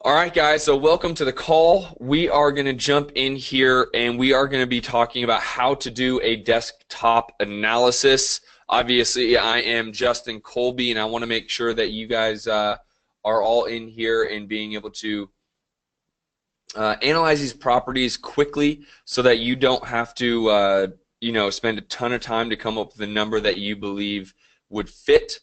All right, guys, so welcome to the call. We are going to jump in here and we are going to be talking about how to do a desktop analysis. Obviously, I am Justin Colby, and I want to make sure that you guys are all in here and being able to analyze these properties quickly so that you don't have to spend a ton of time to come up with a number that you believe would fit.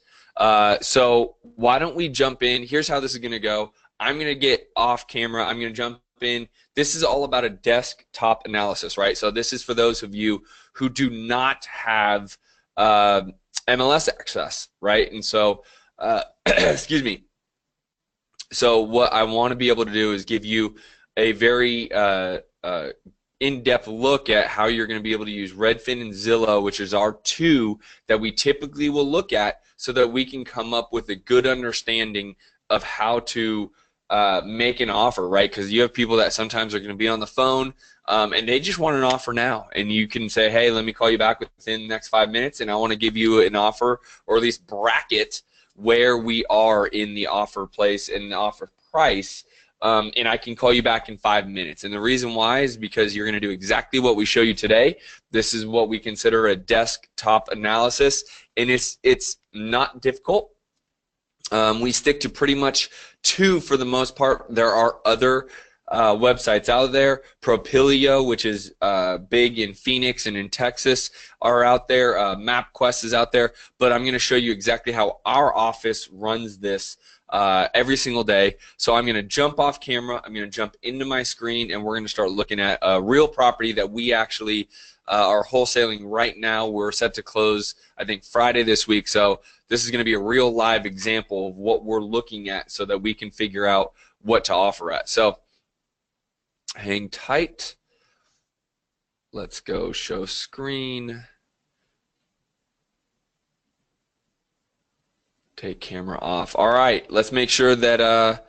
So why don't we jump in? Here's how this is going to go. I'm going to get off camera. I'm going to jump in. This is all about a desktop analysis, right? So this is for those of you who do not have MLS access, right? And so, excuse me. So what I want to be able to do is give you a very in-depth look at how you're going to be able to use Redfin and Zillow, which is our two that we typically will look at, so that we can come up with a good understanding of how to make an offer, right? Because you have people that sometimes are going to be on the phone and they just want an offer now, and you can say, hey, let me call you back within the next 5 minutes, and I want to give you an offer, or at least bracket where we are in the offer place and the offer price, and I can call you back in 5 minutes. And the reason why is because you're going to do exactly what we show you today. This is what we consider a desktop analysis, and it's not difficult. We stick to pretty much two for the most part. There are other websites out there. Propilio, which is big in Phoenix and in Texas, are out there. MapQuest is out there. But I'm going to show you exactly how our office runs this every single day. So I'm going to jump off camera. I'm going to jump into my screen, and we're going to start looking at a real property that we actually are wholesaling right now. We're set to close, I think, Friday this week. So this is going to be a real live example of what we're looking at so that we can figure out what to offer at. So hang tight. Let's go show screen. Take camera off. All right, let's make sure that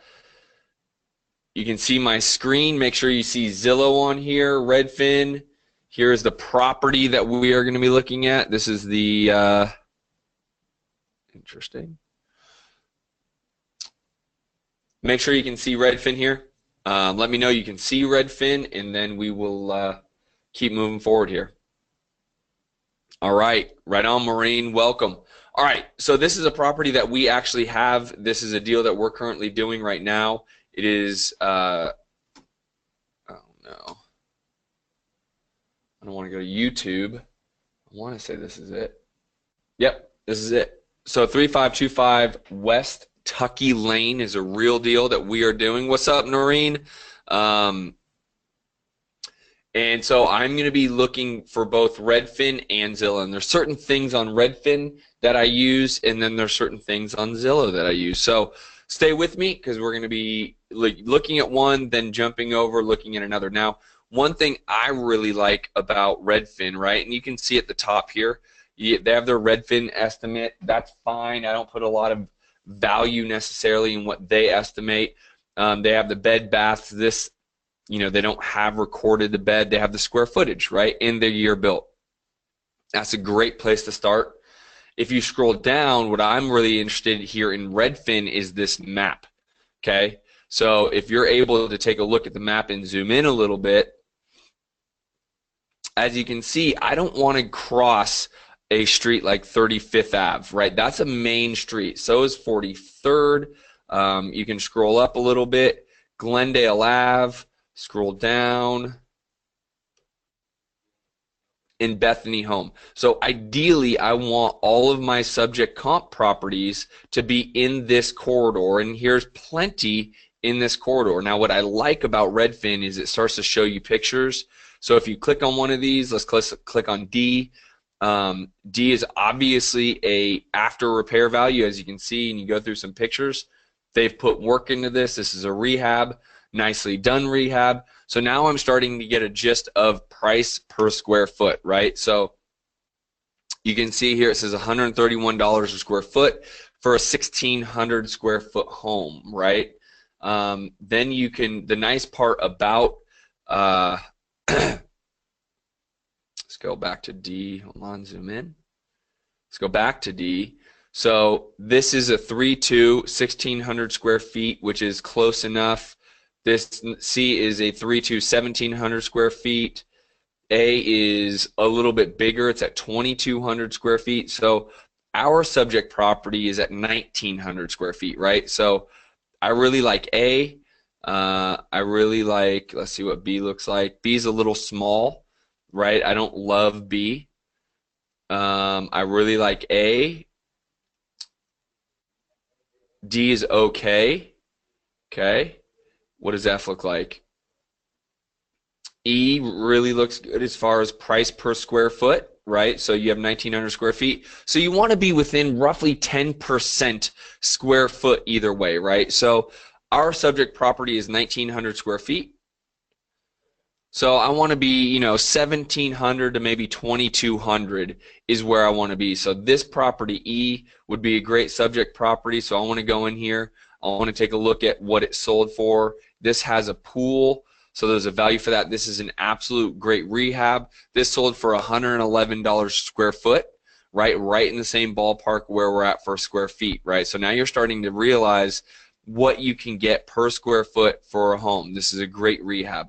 you can see my screen. Make sure you see Zillow on here, Redfin. Here's the property that we are going to be looking at. This is the interesting. Make sure you can see Redfin here. Let me know you can see Redfin, and then we will keep moving forward here. All right, right on, Maureen. Welcome. All right, so this is a property that we actually have. This is a deal that we're currently doing right now. It is, oh no. I don't want to go to YouTube. I want to say this is it. Yep, this is it. So 3525 West Tucky Lane is a real deal that we are doing. What's up, Noreen? And so I'm going to be looking for both Redfin and Zillow. And there's certain things on Redfin that I use, and then there's certain things on Zillow that I use. So stay with me, because we're going to be looking at one, then jumping over, looking at another. Now, one thing I really like about Redfin, right, and you can see at the top here, they have their Redfin estimate. That's fine. I don't put a lot of value necessarily in what they estimate. They have the bed, baths. This, they don't have recorded the bed. They have the square footage, right, in the year built. That's a great place to start. If you scroll down, what I'm really interested here in Redfin is this map, okay? So if you're able to take a look at the map and zoom in a little bit, as you can see, I don't want to cross a street like 35th Ave, right? That's a main street. So is 43rd. You can scroll up a little bit. Glendale Ave, scroll down. In Bethany Home. So ideally, I want all of my subject comp properties to be in this corridor, and here's plenty in this corridor. Now, what I like about Redfin is it starts to show you pictures. So if you click on one of these, let's click on D. D is obviously a after repair value, as you can see, and you go through some pictures. They've put work into this. This is a rehab, nicely done rehab. So now I'm starting to get a gist of price per square foot, right? So you can see here it says $131 a square foot for a 1,600 square foot home, right? Then you can, the nice part about, let's go back to D. Hold on, zoom in. Let's go back to D. So this is a 3.2, 1,600 square feet, which is close enough This C is a 3-2, 1,700 square feet. A is a little bit bigger. It's at 2,200 square feet. So our subject property is at 1,900 square feet, right? So I really like A. I really like, let's see what B looks like. B is a little small, right? I don't love B. I really like A. D is okay. Okay. What does F look like? E really looks good as far as price per square foot, right? So you have 1,900 square feet. So you want to be within roughly 10% square foot either way, right? So our subject property is 1,900 square feet. So I want to be, 1,700 to maybe 2,200 is where I want to be. So this property, E, would be a great subject property. So I want to go in here. I want to take a look at what it sold for. This has a pool, so there's a value for that. This is an absolute great rehab. This sold for $111 square foot, right in the same ballpark where we're at for square feet, right? So now you're starting to realize what you can get per square foot for a home. This is a great rehab.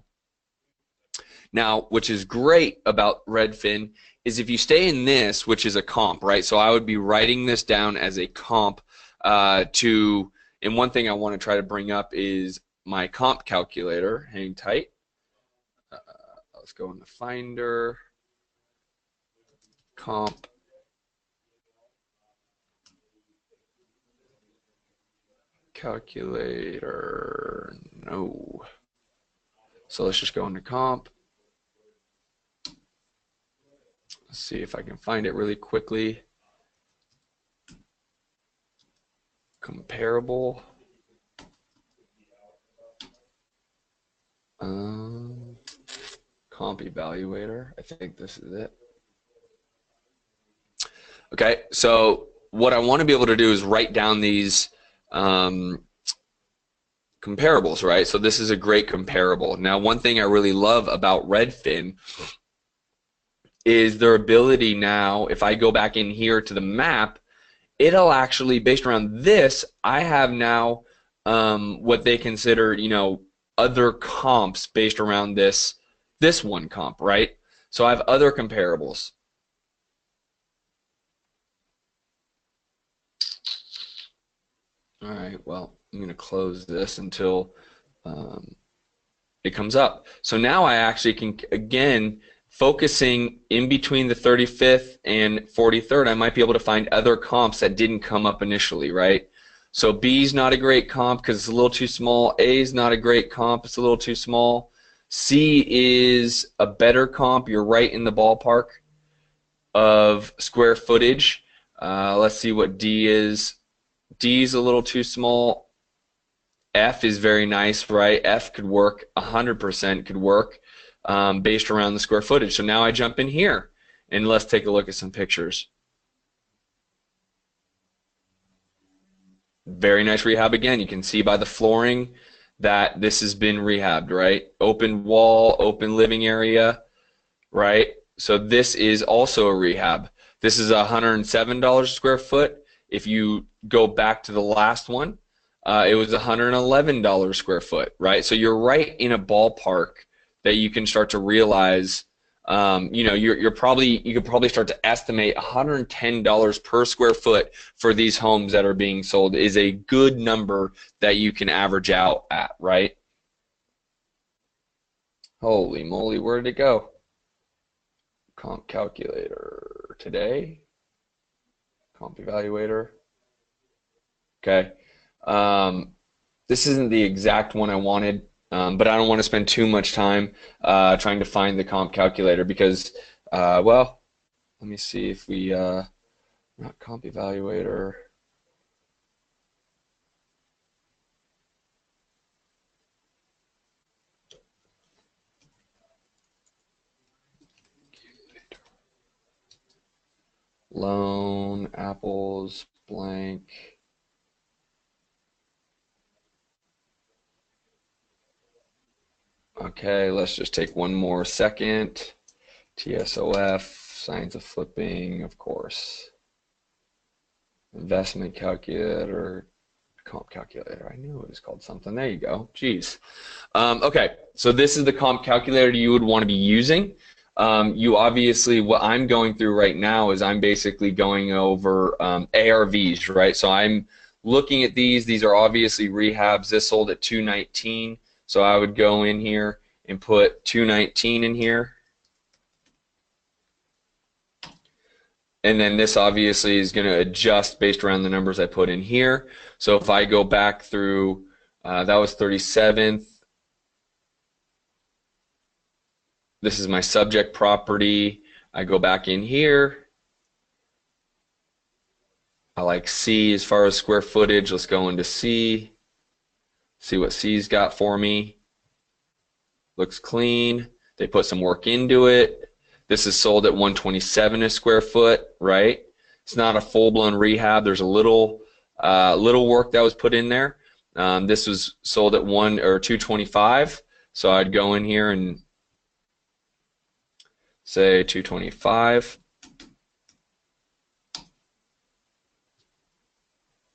Now, which is great about Redfin is if you stay in this, which is a comp, right? So I would be writing this down as a comp and one thing I want to try to bring up is my comp calculator. Hang tight. Let's go in the Finder. Comp. Calculator. No. So let's just go into comp. Let's see if I can find it really quickly. Comparable. Comp evaluator. I think this is it. Okay, so what I want to be able to do is write down these comparables, right? So this is a great comparable. Now, one thing I really love about Redfin is their ability now, if I go back in here to the map, it'll actually, based around this, I have now what they consider, other comps based around this one comp, right? So I have other comparables. All right, well, I'm going to close this until it comes up. So now I actually can, again, focusing in between the 35th and 43rd, I might be able to find other comps that didn't come up initially, right? So B's not a great comp because it's a little too small. A's not a great comp. It's a little too small. C is a better comp. You're right in the ballpark of square footage. Let's see what D is. D's a little too small. F is very nice, right? F could work, 100% could work based around the square footage. So now I jump in here and let's take a look at some pictures. Very nice rehab again. You can see by the flooring that this has been rehabbed, right? Open wall, open living area, right? So this is also a rehab. This is $107 a square foot. If you go back to the last one, it was $111 a square foot, right? So you're right in a ballpark that you can start to realize, you could probably start to estimate $110 per square foot for these homes that are being sold is a good number that you can average out at, right? Holy moly, where did it go? Comp calculator today. Comp evaluator. Okay. This isn't the exact one I wanted, but I don't want to spend too much time trying to find the comp calculator because, well, let me see if we, not comp evaluator. Loan, apples, blank. Okay, let's just take one more second. TSOF, signs of flipping, of course. Investment calculator, comp calculator. I knew it was called something. There you go. Jeez. Okay, so this is the comp calculator you would want to be using. You obviously, what I'm going through right now is I'm basically going over ARVs, right? So I'm looking at these. These are obviously rehabs. This sold at 219. So I would go in here and put 219 in here. And then this obviously is going to adjust based around the numbers I put in here. So if I go back through, that was 37th. This is my subject property. I go back in here. I like C as far as square footage. Let's go into C. See what C's got for me. Looks clean. They put some work into it. This is sold at 127 a square foot, right? It's not a full-blown rehab. There's a little work that was put in there. This was sold at 225. So I'd go in here and say 225.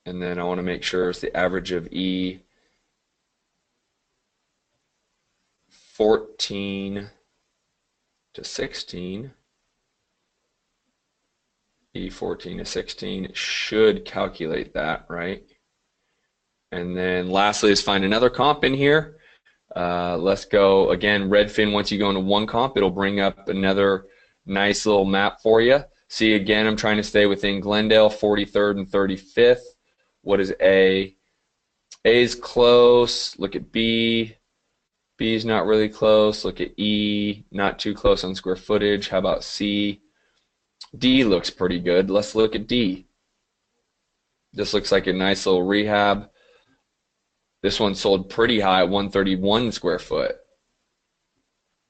And then I want to make sure it's the average of E 14 to 16. E14 to 16 should calculate that, right? And then lastly is find another comp in here. Let's go again, Redfin. Once you go into one comp, it'll bring up another nice little map for you. See, again, I'm trying to stay within Glendale, 43rd and 35th. What is A? A is close. Look at B. B is not really close. Look at E, not too close on square footage. How about C? D looks pretty good. Let's look at D. This looks like a nice little rehab. This one sold pretty high at 131 square foot.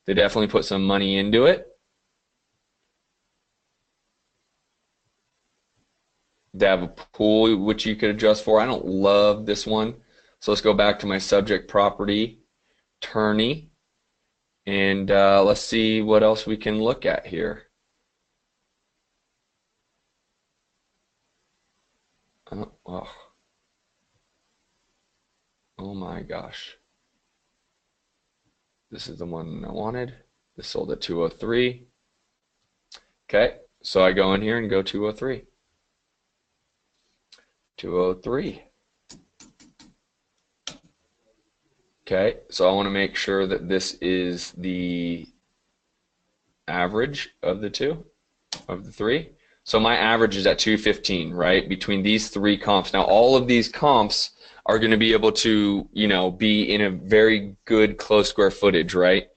They definitely put some money into it. They have a pool which you could adjust for. I don't love this one. So let's go back to my subject property, attorney, and let's see what else we can look at here. Oh my gosh. This is the one I wanted. This sold at 203. Okay, so I go in here and go 203. 203. Okay, so I want to make sure that this is the average of the three. So my average is at 215, right? Between these three comps. Now all of these comps are going to be able to, be in a very good close square footage, right?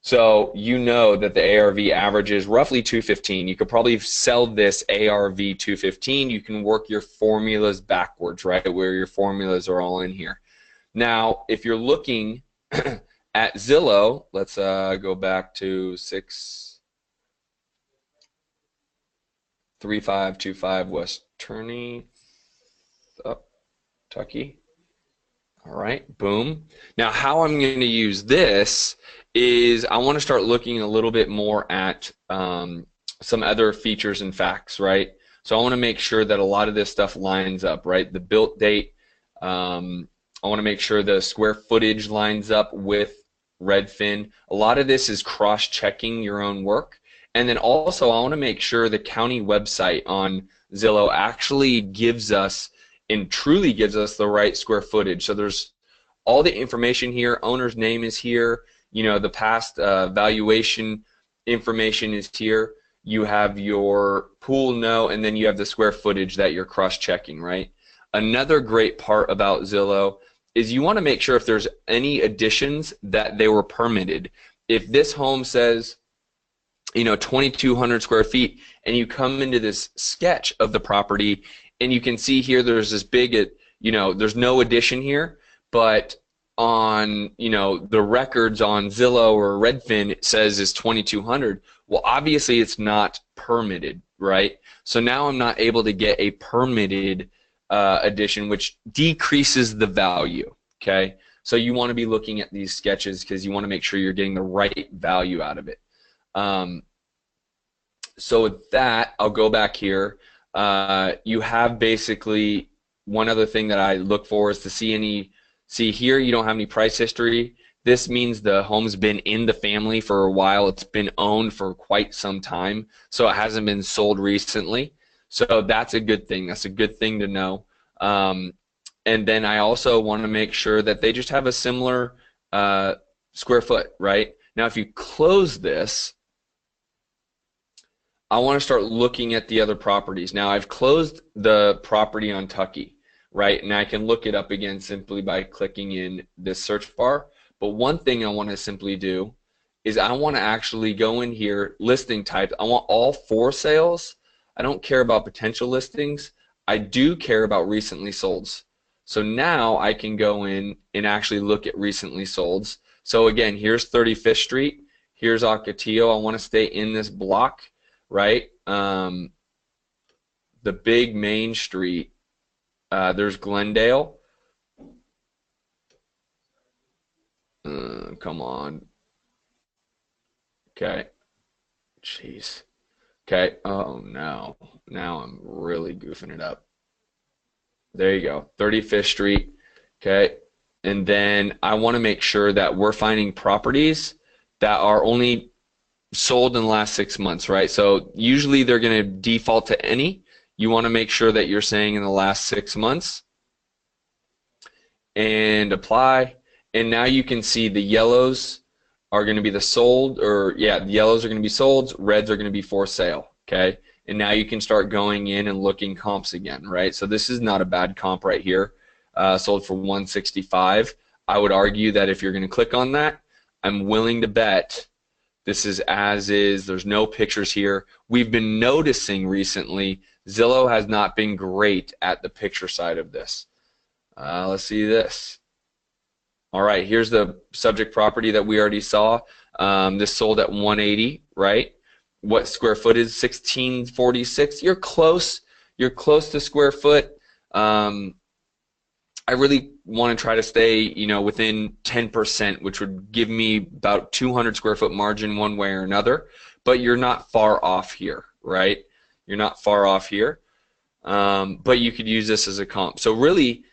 So you know that the ARV average is roughly 215. You could probably sell this ARV 215. You can work your formulas backwards, right? Where your formulas are all in here. Now, if you're looking at Zillow, let's go back to 63525 West Turney, Tucky. All right, boom. Now, how I'm going to use this is I want to start looking a little bit more at some other features and facts, right? So I want to make sure that a lot of this stuff lines up, right? The built date. I want to make sure the square footage lines up with Redfin. A lot of this is cross-checking your own work. And then also I want to make sure the county website on Zillow actually gives us and truly gives us the right square footage. So there's all the information here. Owner's name is here. The past valuation information is here. You have your pool note, and then you have the square footage that you're cross-checking, right? Another great part about Zillow is you want to make sure if there's any additions that they were permitted. If this home says, 2,200 square feet, and you come into this sketch of the property, and you can see here there's this big, there's no addition here, but on, the records on Zillow or Redfin, it says it's 2,200. Well, obviously it's not permitted, right? So now I'm not able to get a permitted addition, which decreases the value, okay? So you want to be looking at these sketches because you want to make sure you're getting the right value out of it. So with that, I'll go back here. You have basically one other thing that I look for is to see here you don't have any price history. This means the home's been in the family for a while. It's been owned for quite some time, so it hasn't been sold recently. So that's a good thing. That's a good thing to know. And then I also want to make sure that they just have a similar square foot, right? Now, if you close this, I want to start looking at the other properties. Now, I've closed the property on Tucky, right? And I can look it up again simply by clicking in this search bar. But one thing I want to simply do is I want to actually go in here, listing types. I want all for sales. I don't care about potential listings. I do care about recently solds. So now I can go in and actually look at recently solds. So again, here's 35th Street. Here's Ocotillo. I want to stay in this block, right? The big main street. There's Glendale. Come on. Okay. Jeez. Okay. Oh no. Now I'm really goofing it up. There you go. 35th Street. Okay. And then I want to make sure that we're finding properties that are only sold in the last 6 months, right? So usually they're going to default to any. You want to make sure that you're saying in the last 6 months. And apply. And now you can see the yellows are going to be the sold, or yeah, the yellows are going to be sold, reds are going to be for sale, okay? And now you can start going in and looking comps again, right? So this is not a bad comp right here, sold for $165. I would argue that if you're going to click on that, I'm willing to bet this is as is. There's no pictures here. We've been noticing recently Zillow has not been great at the picture side of this. Let's see this. All right, here's the subject property that we already saw. This sold at 180, right? What square foot is 1646? You're close. You're close to square foot. I really want to try to stay, you know, within 10%, which would give me about 200 square foot margin one way or another. But you're not far off here, right? You're not far off here. But you could use this as a comp. So really,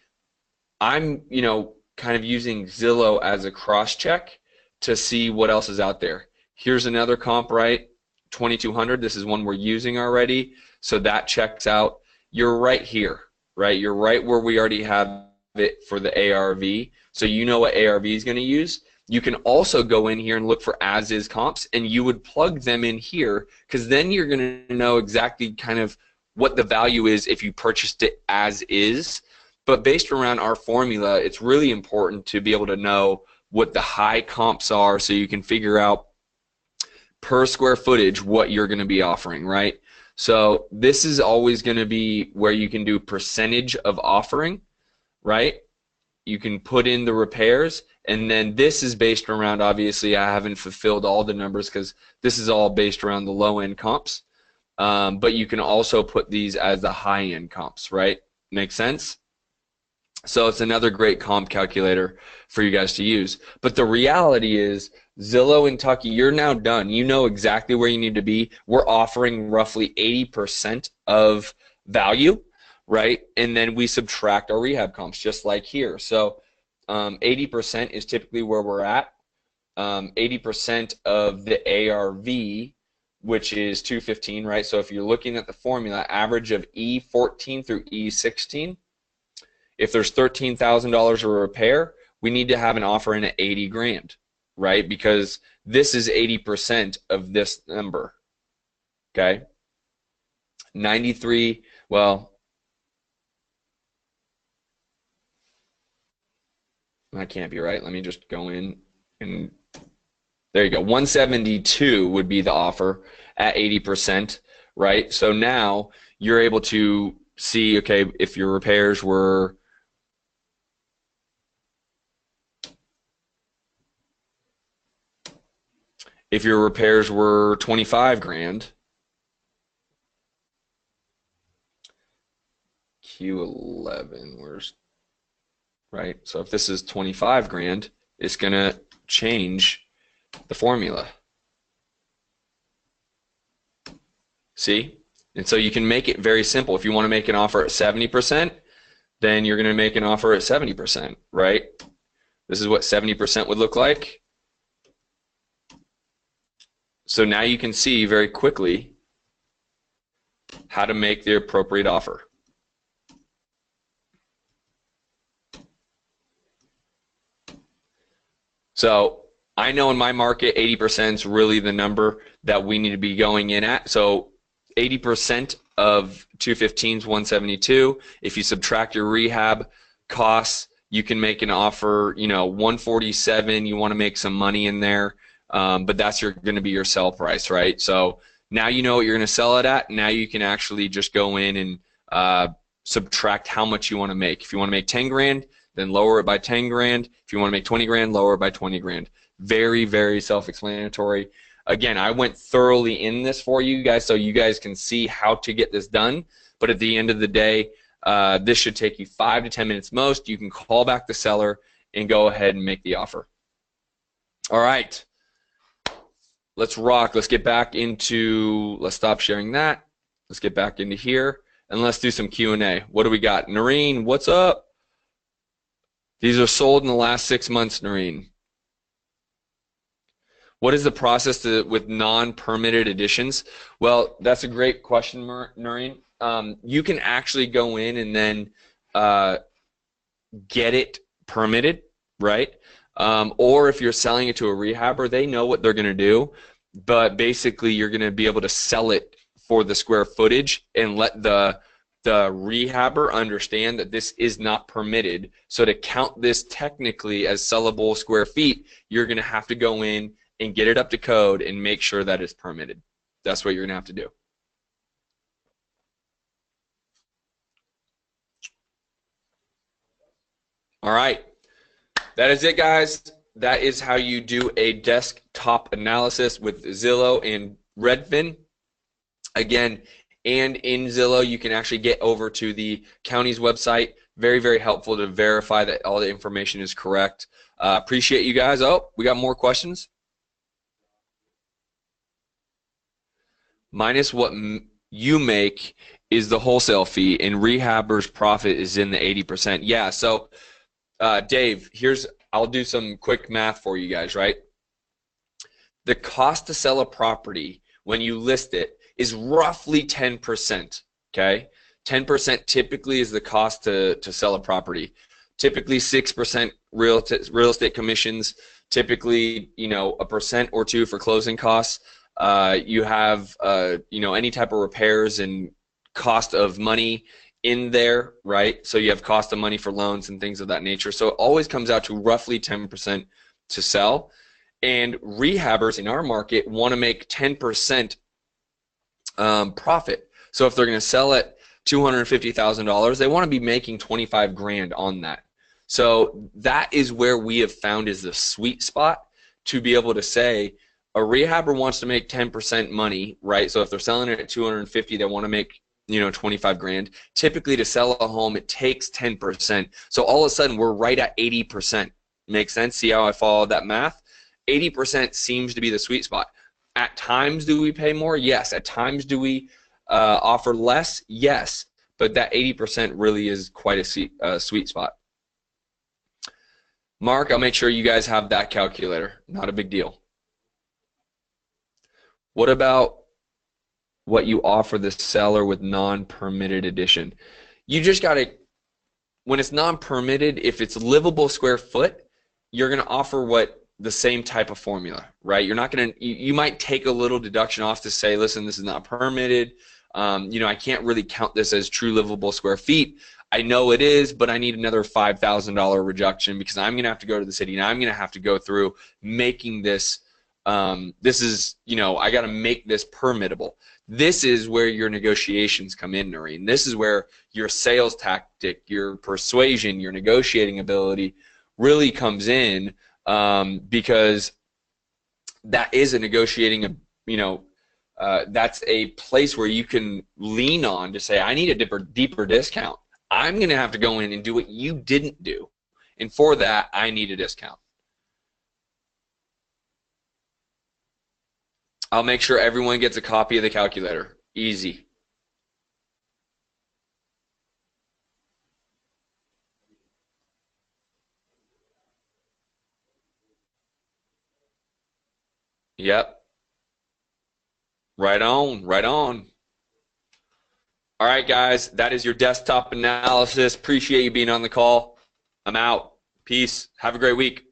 I'm, you know, kind of using Zillow as a cross-check to see what else is out there. Here's another comp, right? 2200. This is one we're using already, so that checks out. You're right here, right? You're right where we already have it for the ARV, so you know what ARV is going to use. You can also go in here and look for as-is comps, and you would plug them in here, because then you're going to know exactly kind of what the value is if you purchased it as is. But based around our formula, it's really important to be able to know what the high comps are so you can figure out per square footage what you're going to be offering, right? So this is always going to be where you can do percentage of offering, right? You can put in the repairs, and then this is based around, obviously I haven't fulfilled all the numbers because this is all based around the low-end comps, but you can also put these as the high-end comps, right? Make sense? So it's another great comp calculator for you guys to use. But the reality is Zillow and Tucky, you're now done. You know exactly where you need to be. We're offering roughly 80% of value, right? And then we subtract our rehab comps just like here. So 80% is typically where we're at. 80% of the ARV, which is 215, right? So if you're looking at the formula, average of E14 through E16, if there's $13,000 a repair, we need to have an offer in at 80 grand, right? Because this is 80% of this number, okay? 93, well, that can't be right. Let me just go in and there you go. 172 would be the offer at 80%, right? So now you're able to see, okay, if your repairs were if your repairs were 25 grand, Q11, where's, right? So if this is 25 grand, it's going to change the formula. See? And so you can make it very simple. If you want to make an offer at 70%, then you're going to make an offer at 70%, right? This is what 70% would look like. So now you can see very quickly how to make the appropriate offer. So I know in my market, 80% is really the number that we need to be going in at. So 80% of 215 is 172. If you subtract your rehab costs, you can make an offer, 147. You want to make some money in there, but that's going to be your sell price, right? So now you know what you're going to sell it at. Now you can actually just go in and subtract how much you want to make. If you want to make 10 grand, then lower it by 10 grand. If you want to make 20 grand, lower it by 20 grand. Very, very self-explanatory. Again, I went thoroughly in this for you guys so you guys can see how to get this done. But at the end of the day, this should take you 5 to 10 minutes most. You can call back the seller and go ahead and make the offer. All right. Let's rock. Let's get back into, let's stop sharing that. Let's get back into here and let's do some Q&A. What do we got? Noreen, what's up? These are sold in the last 6 months, Noreen. What is the process with non-permitted additions? Well, that's a great question, Noreen. You can actually go in and then get it permitted, right? Or if you're selling it to a rehabber, they know what they're going to do, but basically you're going to be able to sell it for the square footage and let the rehabber understand that this is not permitted. So to count this technically as sellable square feet, you're going to have to go in and get it up to code and make sure that it's permitted. That's what you're going to have to do. All right. That is it, guys. That is how you do a desktop analysis with Zillow and Redfin. Again, and in Zillow, you can actually get over to the county's website. Very, very helpful to verify that all the information is correct. Appreciate you guys. Oh, we got more questions. Minus what you make is the wholesale fee, and rehabber's profit is in the 80%. Yeah, so Dave, I'll do some quick math for you guys, right? The cost to sell a property when you list it is roughly 10%, okay? 10% typically is the cost to sell a property. Typically 6% real estate commissions, typically, 1% or 2% for closing costs. You have, any type of repairs and cost of money in there, right? So you have cost of money for loans and things of that nature. So it always comes out to roughly 10% to sell. And rehabbers in our market want to make 10% profit. So if they're going to sell at $250,000, they want to be making 25 grand on that. So that is where we have found is the sweet spot to be able to say a rehabber wants to make 10% money, right? So if they're selling it at 250, they want to make 25 grand. Typically to sell a home, it takes 10%. So all of a sudden we're right at 80%. Make sense? See how I followed that math? 80% seems to be the sweet spot. At times do we pay more? Yes. At times do we offer less? Yes. But that 80% really is quite a sweet spot. Mark, I'll make sure you guys have that calculator. Not a big deal. What about what you offer the seller with non-permitted addition? You just got to, when it's non-permitted, if it's livable square foot, you're going to offer the same type of formula, right? You're not going to, you might take a little deduction off to say, listen, this is not permitted. I can't really count this as true livable square feet. I know it is, but I need another $5,000 reduction because I'm going to have to go to the city and I'm going to have to go through making this. This is, I got to make this permittable. This is where your negotiations come in, Noreen. This is where your sales tactic, your persuasion, your negotiating ability really comes in, because that is a negotiating, that's a place where you can lean on to say, I need a deeper discount. I'm going to have to go in and do what you didn't do. And for that, I need a discount. I'll make sure everyone gets a copy of the calculator. Easy. Yep. Right on. Right on. All right, guys. That is your desktop analysis. Appreciate you being on the call. I'm out. Peace. Have a great week.